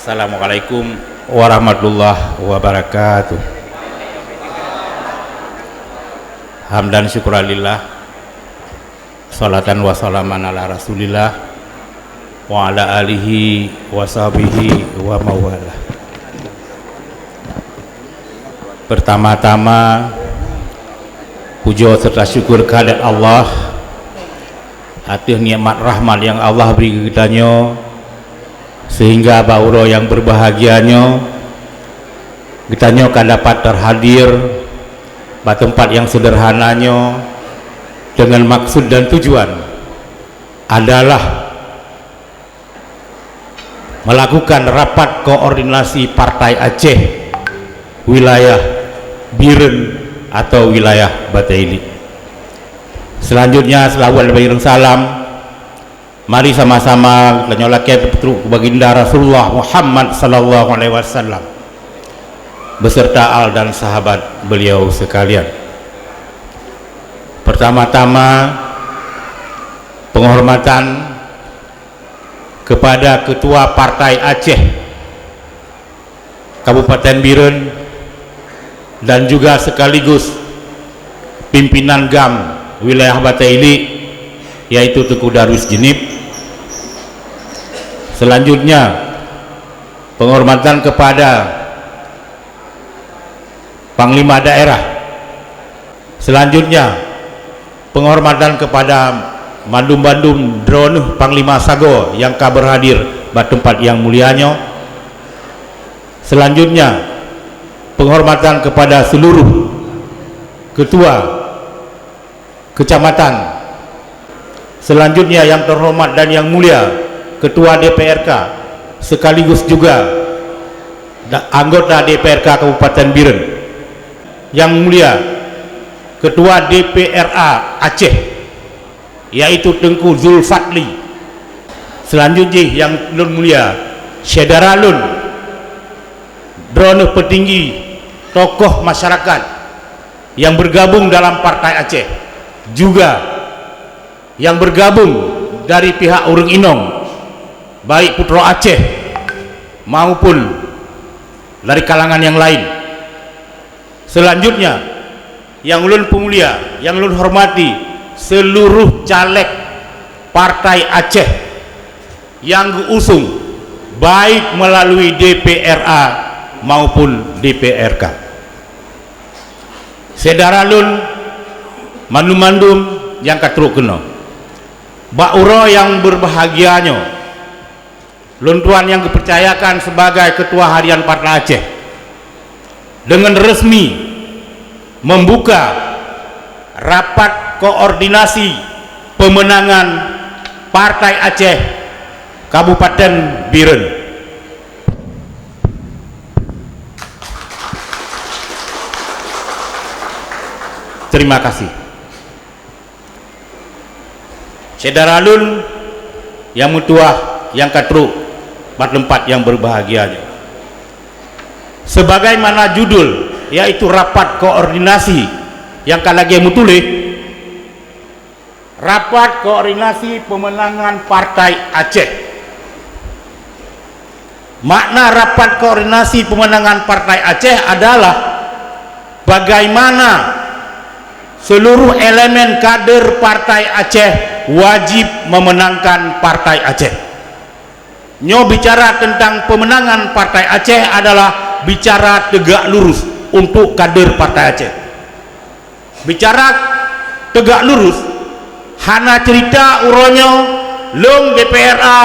Assalamualaikum warahmatullahi wabarakatuh. Hamdan syukralillah, salatan wa salaman ala rasulillah wa ala alihi wa sahbihi wa mawalah. Pertama-tama puja serta syukur kehadirat Allah atas nikmat rahmat yang Allah beri kitanya, sehingga bauro yang berbahagianya kitanya akan dapat terhadir pada tempat yang sederhananya dengan maksud dan tujuan adalah melakukan rapat koordinasi Partai Aceh wilayah Biren atau wilayah Bataili. Selanjutnya selawat dan salam mari sama-sama menyolakan petruk baginda Rasulullah Muhammad sallallahu alaihi wasallam beserta al dan sahabat beliau sekalian. Pertama-tama penghormatan kepada Ketua Partai Aceh Kabupaten Biren dan juga sekaligus pimpinan GAM wilayah Bataili yaitu Tuku Darwis Jinib. Selanjutnya penghormatan kepada Panglima Daerah. Selanjutnya penghormatan kepada Bandum Drone Panglima Sago yang berhadir pada tempat yang mulianya. Selanjutnya penghormatan kepada seluruh ketua kecamatan. Selanjutnya yang terhormat dan yang mulia Ketua DPRK sekaligus juga anggota DPRK Kabupaten Biren, yang mulia Ketua DPRA Aceh yaitu Tengku Zulfadli. Selanjutnya yang mulia Saudara Lun drone petinggi tokoh masyarakat yang bergabung dalam Partai Aceh, juga yang bergabung dari pihak Urung Inong baik Putra Aceh maupun dari kalangan yang lain. Selanjutnya yang ulun pemulia, yang ulun hormati seluruh caleg Partai Aceh yang diusung baik melalui DPRA maupun DPRK. Saudara lun mandum-mandum yang katruk kena bauro yang berbahagianya lun tuan yang dipercayakan sebagai Ketua Harian Partai Aceh dengan resmi membuka rapat koordinasi pemenangan Partai Aceh Kabupaten Biren. Terima kasih. Saudara lun yang mutuah yang katruk tempat yang berbahagianya, sebagaimana judul yaitu rapat koordinasi yang kalagi mutulih rapat koordinasi pemenangan Partai Aceh. Makna rapat koordinasi pemenangan Partai Aceh adalah bagaimana seluruh elemen kader Partai Aceh wajib memenangkan Partai Aceh. Nyo bicara tentang pemenangan Partai Aceh adalah bicara tegak lurus untuk kader Partai Aceh. Bicara tegak lurus hana cerita uronyo long DPRA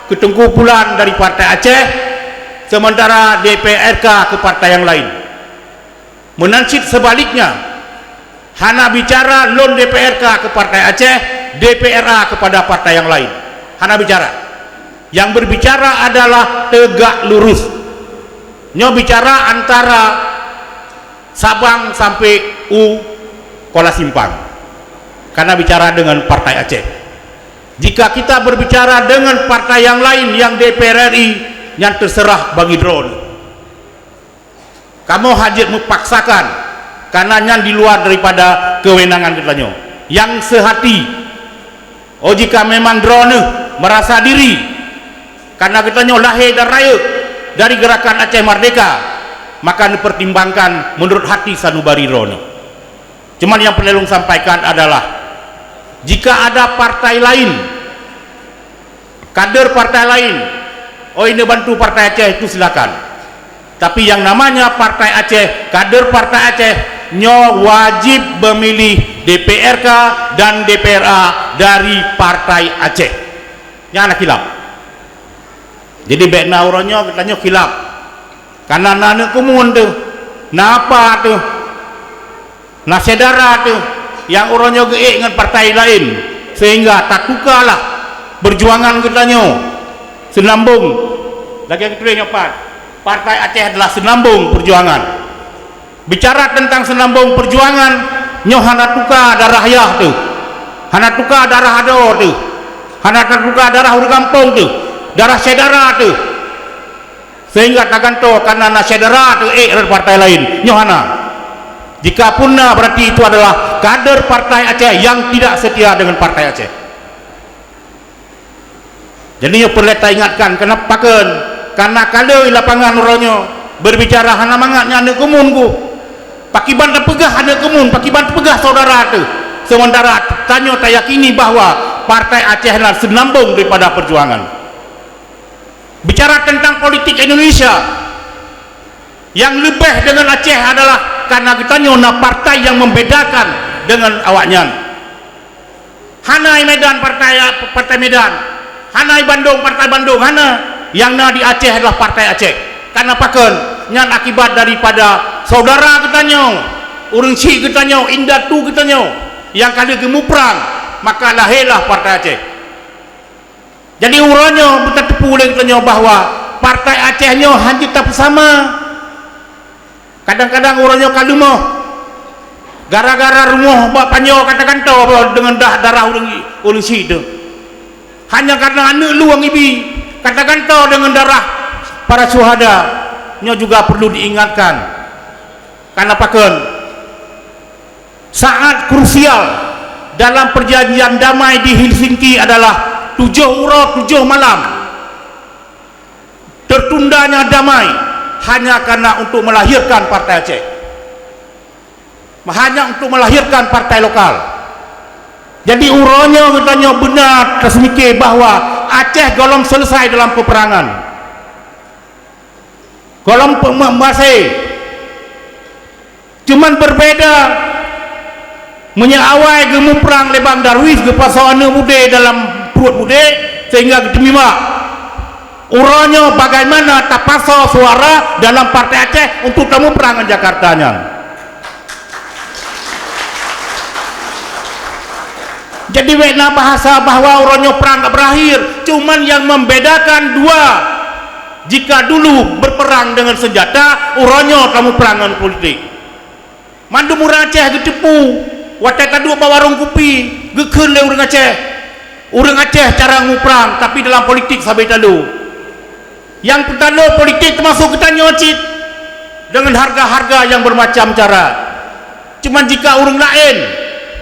ketengkumpulan dari Partai Aceh sementara DPRK ke partai yang lain. Menansib sebaliknya hana bicara lon DPRK ke Partai Aceh, DPRA kepada partai yang lain. Hana bicara. Yang berbicara adalah tegak lurus. Nyo bicara antara Sabang sampai Kuala Simpang. Karena bicara dengan Partai Aceh. Jika kita berbicara dengan partai yang lain yang DPR RI yang terserah bagi drone. Kamu hajat mempaksakan karena yang di luar daripada kewenangan katanya. Yang sehati. Oh jika memang drone merasa diri karena kita lahir dan raya dari gerakan Aceh Merdeka, maka dipertimbangkan menurut hati sanubari rono. Cuman yang perlu sampaikan adalah jika ada partai lain, kader partai lain, oh ini bantu partai Aceh, itu silakan. Tapi yang namanya partai Aceh, kader partai Aceh nyo wajib memilih DPRK dan DPRA dari partai Aceh. Yang anak kilap. Jadi baik nauronyo kita nyo kilap. Karena nana kumun tu, napa tu, nasedara tu, yang uronyo geik dengan partai lain, sehingga tak tukarlah perjuangan kita nyo senambung. Lagi kita apa? Partai Aceh adalah senambung perjuangan. Bicara tentang senambung perjuangan, nyo hana tuka darah yah tu, hana tuka darah ado tu, hana tuka darah urang kampung tu, darah sedara tu, sehingga taganto karena na sedara tu dari partai lain, nyo hana. Jika punna berarti itu adalah kader partai Aceh yang tidak setia dengan partai Aceh. Jadi nyo perlu ingatkan kenapa kan? Karena kalau di lapangan uronyo berbicara hana mangatnya ane kumunku. Pakiban terpegah ada kemun, pakiban terpegah saudara tu. Sementara tanyo tak yakini bahwa partai Aceh adalah senambung daripada perjuangan. Bicara tentang politik Indonesia, yang lebih dengan Aceh adalah karena kita nyona partai yang membedakan dengan awaknya. Hanai Medan partai Medan, Hanai Bandung partai Bandung, Hana yang na di Aceh adalah partai Aceh. Karena paken nyan akibat daripada saudara katanya, urang cik katanya, indatu katanya yang kali gemuprang, maka lahirlah partai Aceh. Jadi uranya betul tepu oleh katanya bahwa partai Acehnya hanya tak bersama. Kadang-kadang uranya kalumah gara-gara rumah bapaknya katakan tahu dengan darah urang cik itu. Hanya karena anak luang ibi katakan tahu dengan darah para syuhada. Nya juga perlu diingatkan. Karena paken saat krusial dalam perjanjian damai di Helsinki adalah 7 urut 7 malam tertundanya damai hanya karena untuk melahirkan partai Aceh, hanya untuk melahirkan partai lokal. Jadi uronya katanya benar tersemikir bahwa Aceh golong selesai dalam peperangan, golong masih cuman berbeda menyawai gemu perang lebang darwis ke pasoane bude dalam perut bude sehingga gedemima uranya bagaimana tak paso suara dalam partai Aceh untuk temu perangan Jakartanya. Jadi wena bahasa bahwa uranya perang tak berakhir, cuman yang membedakan dua. Jika dulu berperang dengan senjata, uranya kamu perangan politik. Mandu murah Aceh getepu, watai tadu bawa warung kopi, gekun le urang Aceh. Urang Aceh cara nguprang, tapi dalam politik sabai tadu. Yang pertama politik termasuk kita nyocit dengan harga-harga yang bermacam cara. Cuman jika urang lain,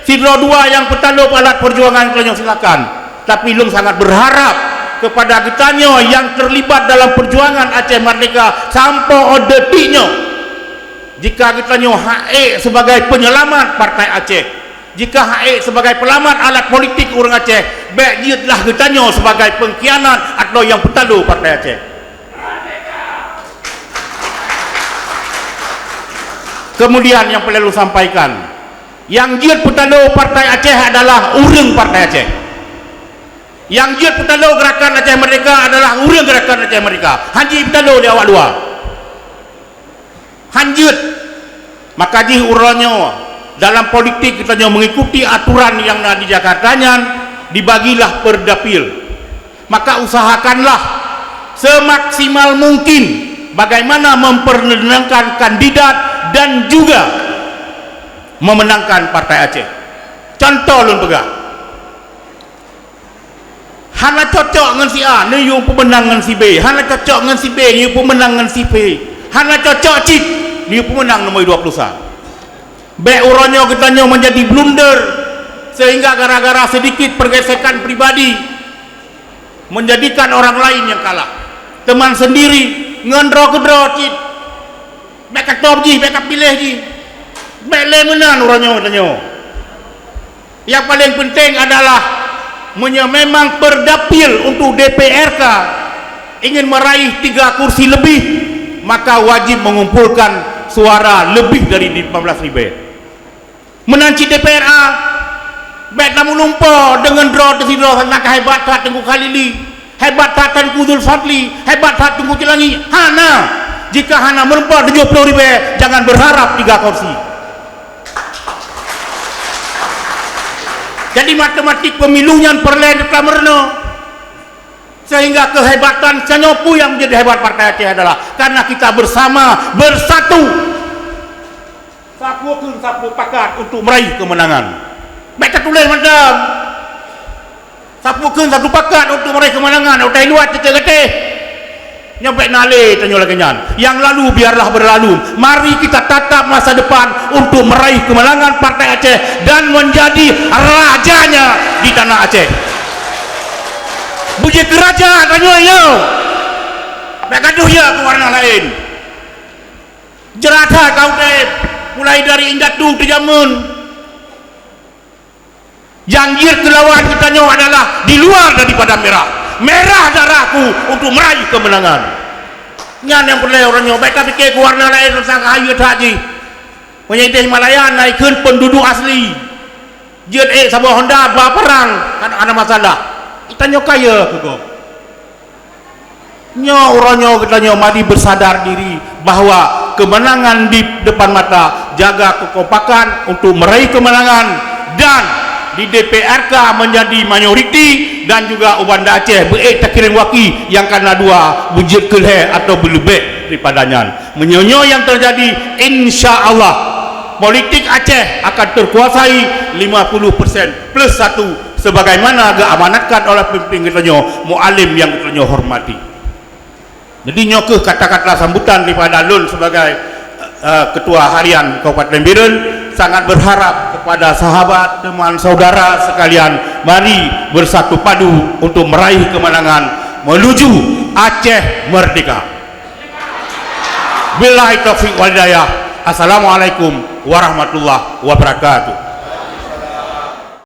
sidro dua yang pertama alat perjuangan kita silakan. Tapi lung sangat berharap kepada kitanya yang terlibat dalam perjuangan Aceh Merdeka sampai detiknya, jika kitanya HE sebagai penyelamat partai Aceh, jika HE sebagai pelamat alat politik orang Aceh, baik jiatlah kitanya sebagai pengkhianat atau yang petalu partai Aceh. Kemudian yang perlu sampaikan, yang jiat petalu partai Aceh adalah urang partai Aceh. Yang dia petalo gerakan Aceh Merdeka adalah urang gerakan Aceh Merdeka. Hanji petalo di awak luar. Hanjut. Maka di urannya dalam politik kita mengikuti aturan yang ada di Jakartanya, dibagilah per dapil. Maka usahakanlah semaksimal mungkin bagaimana mempermenangkan kandidat dan juga memenangkan partai Aceh. Contoh lun pegang. Hana cocok dengan si A, ni you pemenang dengan si B. Hana cocok dengan si B, ni you pemenang dengan si B. Hana cocok cik, ni you pemenang nombor 20. Baik urannya kitanya menjadi blunder sehingga gara-gara sedikit pergesekan pribadi menjadikan orang lain yang kalah. Teman sendiri ngendro-gedro cit beka top ji, beka pilih ji bele menan orangnya tanya. Yang paling penting adalah memang berdapil untuk DPRK ingin meraih 3 kursi lebih, maka wajib mengumpulkan suara lebih dari 15.000 menanci DPRA bet namun lumpur dengan draw tersidro tentang hebat tak Tengku Khalili, hebat tak Tengku Zulfadli, hebat tak Tengku Cilangi. Hana jika Hana melumpur 70.000 jangan berharap 3 kursi. Jadi matematik pemilunya perlahan telah merena, sehingga kehebatan Sanyopu yang menjadi hebat Partai Aceh adalah karena kita bersama, bersatu, sapu pakat untuk meraih kemenangan. Mereka tulis macam satu pakat untuk meraih kemenangan. Utai luar cecek-cecek nyobek nale tanyo lagi nyan. Yang lalu biarlah berlalu. Mari kita tatap masa depan untuk meraih kemenangan Partai Aceh dan menjadi rajanya di tanah Aceh. Puji raja tanyo yo. Mek gaduh ya ke warna lain. Jerata kau teh mulai dari Indatu Tejamun. Janggir kelawan kita nyo adalah di luar daripada merah darahku untuk meraih kemenangan. Nyan yang perlu orang nyo baik tapi ke warna lain sangka ayu tadi menyedih Himalaya naikkan penduduk asli jet sama Honda bawa perang kan ada masalah kita nyo kaya ke kok nyo orang nyo kita nyo mari bersadar diri bahwa kemenangan di depan mata, jaga kekompakan untuk meraih kemenangan dan di DPRK menjadi mayoriti dan juga Ubanda Aceh takirin waki yang karena dua bujit keleh atau berlebih daripadanya. Menyonyo yang terjadi, insya Allah politik Aceh akan terkuasai 50% plus 1 sebagaimana diamanatkan oleh pemimpin kita nyo mualim yang kita nyo hormati. Jadi nyoke kata-kata sambutan daripada Lun sebagai ketua harian Kabupaten Biren, sangat berharap kepada sahabat, teman, saudara sekalian, mari bersatu padu untuk meraih kemenangan menuju Aceh merdeka. Billahi taufiq wal hidayah. Assalamualaikum warahmatullahi wabarakatuh.